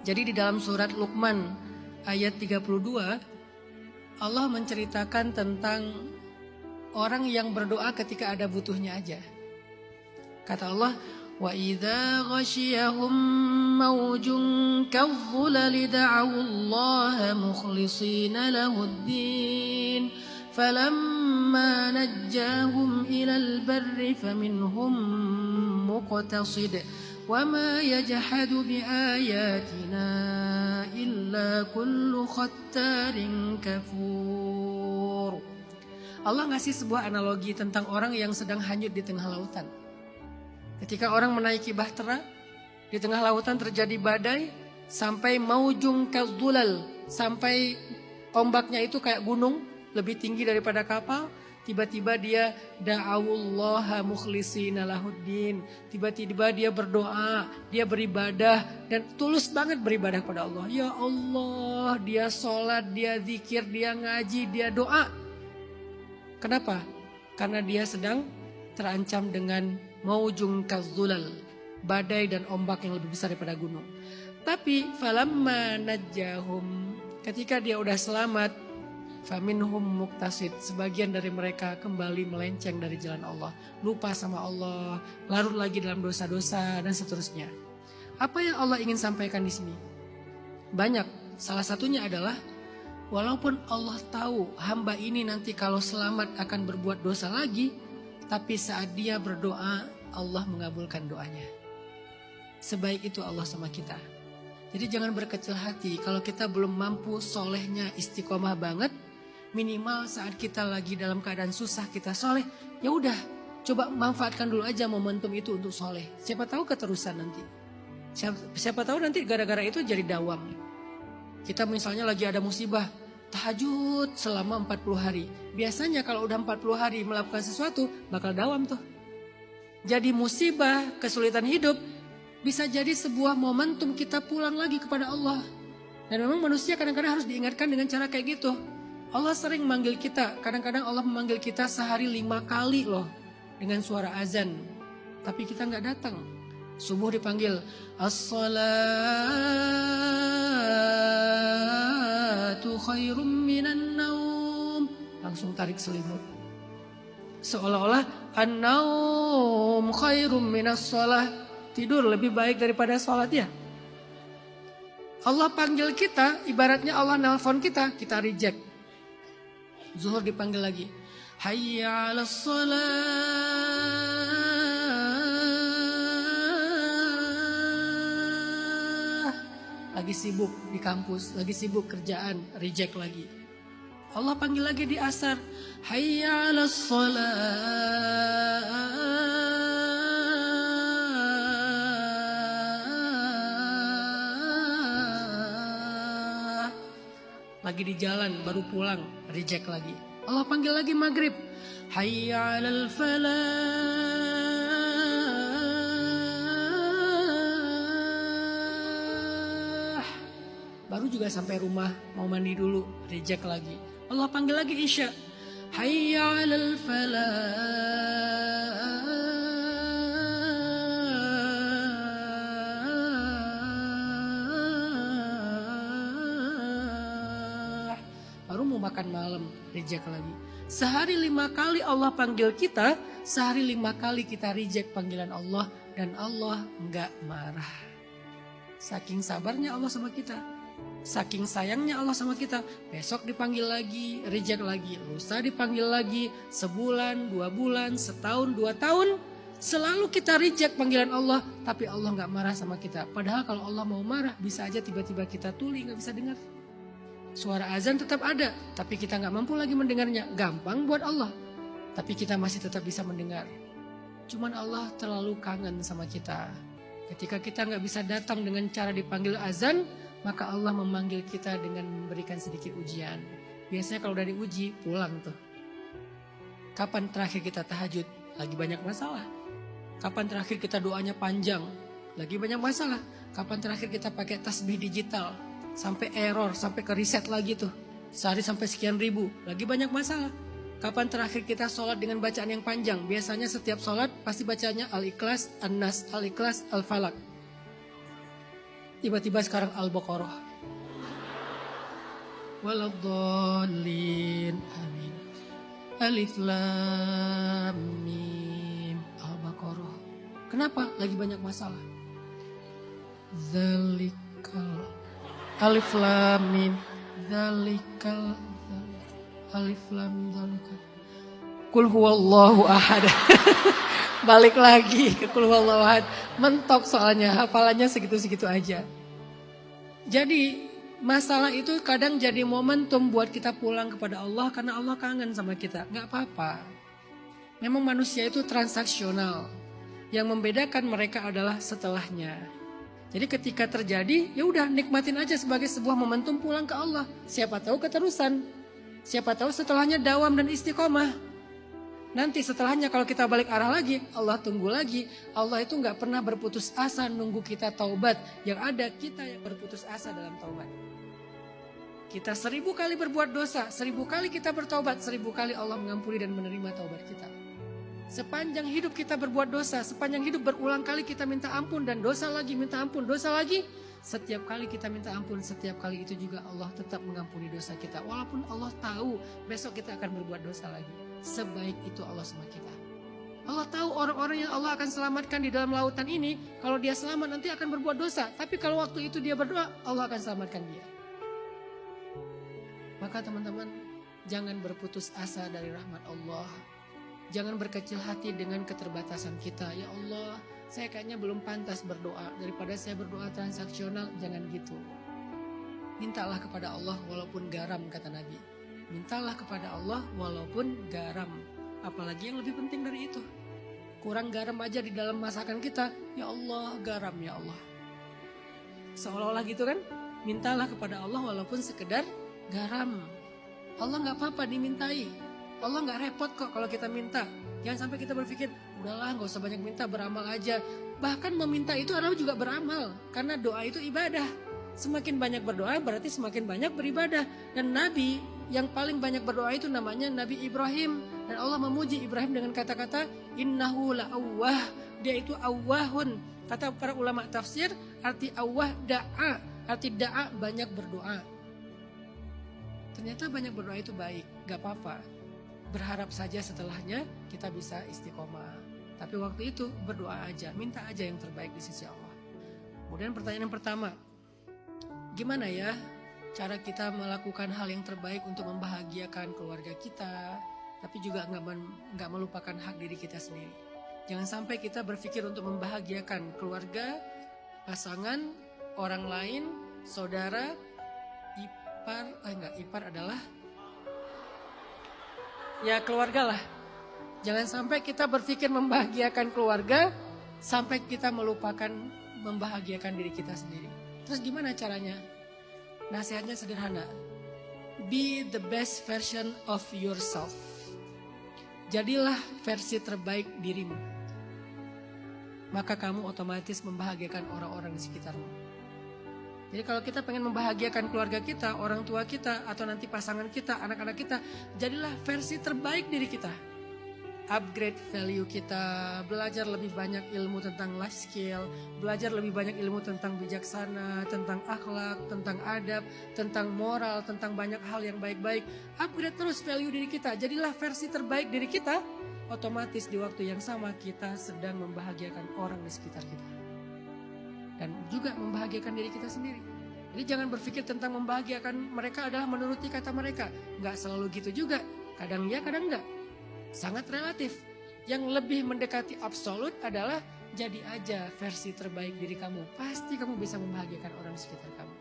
Jadi di dalam surat Luqman ayat 32, Allah menceritakan tentang orang yang berdoa ketika ada butuhnya aja. Kata Allah, wa idza ghasyiyahum mawjun kadh-dhulali da'awu Allah mukhlishina lahud-din falamma najjahum ilal barri faminhum muqtasid wa ma yajhadu biayatina illa kullu khattarin kafur. Allah ngasih sebuah analogi tentang orang yang sedang hanyut di tengah lautan. Ketika orang menaiki bahtera, di tengah lautan terjadi badai, sampai maujung kadhulal, sampai ombaknya itu kayak gunung, lebih tinggi daripada kapal. Tiba-tiba dia da'awullaha mukhlishina lahuddin. Tiba-tiba dia berdoa, dia beribadah, dan tulus banget beribadah kepada Allah. Ya Allah, dia sholat, dia zikir, dia ngaji, dia doa. Kenapa? Karena dia sedang terancam dengan maujung kadhulal, badai dan ombak yang lebih besar daripada gunung. Tapi falamma najjahum, ketika dia udah selamat, faminhum muqtasid, sebagian dari mereka kembali melenceng dari jalan Allah, lupa sama Allah, larut lagi dalam dosa-dosa dan seterusnya. Apa yang Allah ingin sampaikan di sini? Banyak. Salah satunya adalah walaupun Allah tahu hamba ini nanti kalau selamat akan berbuat dosa lagi, tapi saat dia berdoa, Allah mengabulkan doanya. Sebaik itu Allah sama kita. Jadi jangan berkecil hati kalau kita belum mampu solehnya istiqomah banget. Minimal saat kita lagi dalam keadaan susah kita soleh, ya udah coba manfaatkan dulu aja momentum itu untuk soleh. Siapa tahu keterusan nanti. Siapa tahu nanti gara-gara itu jadi dawam. Kita misalnya lagi ada musibah, tahajud selama 40 hari. Biasanya kalau udah 40 hari melakukan sesuatu bakal dawam tuh. Jadi musibah, kesulitan hidup bisa jadi sebuah momentum kita pulang lagi kepada Allah. Dan memang manusia kadang-kadang harus diingatkan dengan cara kayak gitu. Allah sering manggil kita, kadang-kadang Allah memanggil kita sehari 5 kali loh dengan suara azan. Tapi kita nggak datang. Subuh dipanggil as-salatu khairum minan naum, langsung tarik selimut. Seolah-olah an-naum khairum minas shalah, tidur lebih baik daripada sholat ya. Allah panggil kita, ibaratnya Allah nelpon kita, kita reject. Zuhur dipanggil lagi, hayya 'alas shalah. Lagi sibuk di kampus, lagi sibuk kerjaan, reject lagi. Allah panggil lagi di asar, hayya 'alas shalah. Lagi di jalan baru pulang, reject lagi. Allah panggil lagi maghrib, hayya 'alal falah. Baru juga sampai rumah mau mandi dulu, reject lagi. Allah panggil lagi isya, hayya 'alal falah. Makan malam, reject lagi. Sehari 5 kali Allah panggil kita, sehari 5 kali kita reject panggilan Allah, dan Allah enggak marah. Saking sabarnya Allah sama kita, saking sayangnya Allah sama kita. Besok dipanggil lagi, reject lagi. Lusa dipanggil lagi, sebulan, 2 bulan, setahun, 2 tahun. Selalu kita reject panggilan Allah, tapi Allah enggak marah sama kita. Padahal kalau Allah mau marah, bisa aja tiba-tiba kita tuli, enggak bisa dengar. Suara azan tetap ada, tapi kita nggak mampu lagi mendengarnya. Gampang buat Allah, tapi kita masih tetap bisa mendengar. Cuman Allah terlalu kangen sama kita. Ketika kita nggak bisa datang dengan cara dipanggil azan, maka Allah memanggil kita dengan memberikan sedikit ujian. Biasanya kalau udah diuji, pulang tuh. Kapan terakhir kita tahajud? Lagi banyak masalah. Kapan terakhir kita doanya panjang? Lagi banyak masalah. Kapan terakhir kita pakai tasbih digital? Sampai error, sampai ke reset lagi tuh. Sehari sampai sekian ribu, lagi banyak masalah. Kapan terakhir kita sholat dengan bacaan yang panjang? Biasanya setiap sholat pasti bacanya Al-Ikhlas, An-Nas, Al-Ikhlas, Al-Falak. tiba-tiba sekarang Al-Baqarah. Waladhdallin. Amin. Alif Lam Mim. Al-Baqarah. Kenapa? Lagi banyak masalah. Zalikal. Alif Lam Mim. Zalikal. Alif Lam Mim. Zalikal. Qul huwallahu ahad. Balik lagi ke qul huwallahu ahad. Mentok soalnya, hafalannya segitu-segitu aja. Jadi masalah itu kadang jadi momentum buat kita pulang kepada Allah karena Allah kangen sama kita. Gak apa-apa. Memang manusia itu transaksional. Yang membedakan mereka adalah setelahnya. Jadi ketika terjadi, ya udah nikmatin aja sebagai sebuah momentum pulang ke Allah. Siapa tahu keterusan. Siapa tahu setelahnya dawam dan istiqomah. Nanti setelahnya kalau kita balik arah lagi, Allah tunggu lagi. Allah itu gak pernah berputus asa nunggu kita taubat. Yang ada kita yang berputus asa dalam taubat. Kita 1000 kali berbuat dosa, 1000 kali kita bertaubat, 1000 kali Allah mengampuni dan menerima taubat kita. Sepanjang hidup kita berbuat dosa, sepanjang hidup berulang kali kita minta ampun dan dosa lagi, minta ampun, dosa lagi. Setiap kali kita minta ampun, setiap kali itu juga Allah tetap mengampuni dosa kita. Walaupun Allah tahu besok kita akan berbuat dosa lagi. Sebaik itu Allah sama kita. Allah tahu orang-orang yang Allah akan selamatkan di dalam lautan ini, kalau dia selamat nanti akan berbuat dosa. Tapi kalau waktu itu dia berdoa, Allah akan selamatkan dia. Maka teman-teman, jangan berputus asa dari rahmat Allah. Jangan berkecil hati dengan keterbatasan kita. Ya Allah, saya kayaknya belum pantas berdoa. Daripada saya berdoa transaksional, jangan gitu. Mintalah kepada Allah walaupun garam, kata Nabi. Mintalah kepada Allah walaupun garam. Apalagi yang lebih penting dari itu. Kurang garam aja di dalam masakan kita. Ya Allah, garam ya Allah. Seolah-olah gitu kan. Mintalah kepada Allah walaupun sekedar garam. Allah gak apa-apa dimintai. Allah gak repot kok kalau kita minta. Jangan sampai kita berpikir, udahlah gak usah banyak minta, beramal aja. Bahkan meminta itu adalah juga beramal. Karena doa itu ibadah. Semakin banyak berdoa berarti semakin banyak beribadah. Dan Nabi yang paling banyak berdoa itu namanya Nabi Ibrahim. Dan Allah memuji Ibrahim dengan kata-kata innahu la'awwah. Dia itu awwahun. Kata para ulama tafsir, arti awwah da'a. Arti da'a banyak berdoa. Ternyata banyak berdoa itu baik, gak apa-apa. Berharap saja setelahnya kita bisa istiqomah. Tapi waktu itu berdoa aja, minta aja yang terbaik di sisi Allah. Kemudian pertanyaan yang pertama, gimana ya cara kita melakukan hal yang terbaik untuk membahagiakan keluarga kita, tapi juga nggak melupakan hak diri kita sendiri. Jangan sampai kita berpikir untuk membahagiakan keluarga, pasangan, orang lain, saudara, ipar adalah ya keluarga lah. Jangan sampai kita berpikir membahagiakan keluarga sampai kita melupakan membahagiakan diri kita sendiri. Terus gimana caranya? Nasihatnya sederhana. Be the best version of yourself. Jadilah versi terbaik dirimu. Maka kamu otomatis membahagiakan orang-orang di sekitarmu. Jadi kalau kita pengen membahagiakan keluarga kita, orang tua kita, atau nanti pasangan kita, anak-anak kita, jadilah versi terbaik diri kita. Upgrade value kita, belajar lebih banyak ilmu tentang life skill, belajar lebih banyak ilmu tentang bijaksana, tentang akhlak, tentang adab, tentang moral, tentang banyak hal yang baik-baik. Upgrade terus value diri kita, jadilah versi terbaik diri kita. Otomatis di waktu yang sama kita sedang membahagiakan orang di sekitar kita. Dan juga membahagiakan diri kita sendiri. Jadi jangan berpikir tentang membahagiakan mereka adalah menuruti kata mereka. Nggak selalu gitu juga. Kadang ya, kadang enggak. Sangat relatif. Yang lebih mendekati absolut adalah jadi aja versi terbaik diri kamu. Pasti kamu bisa membahagiakan orang sekitar kamu.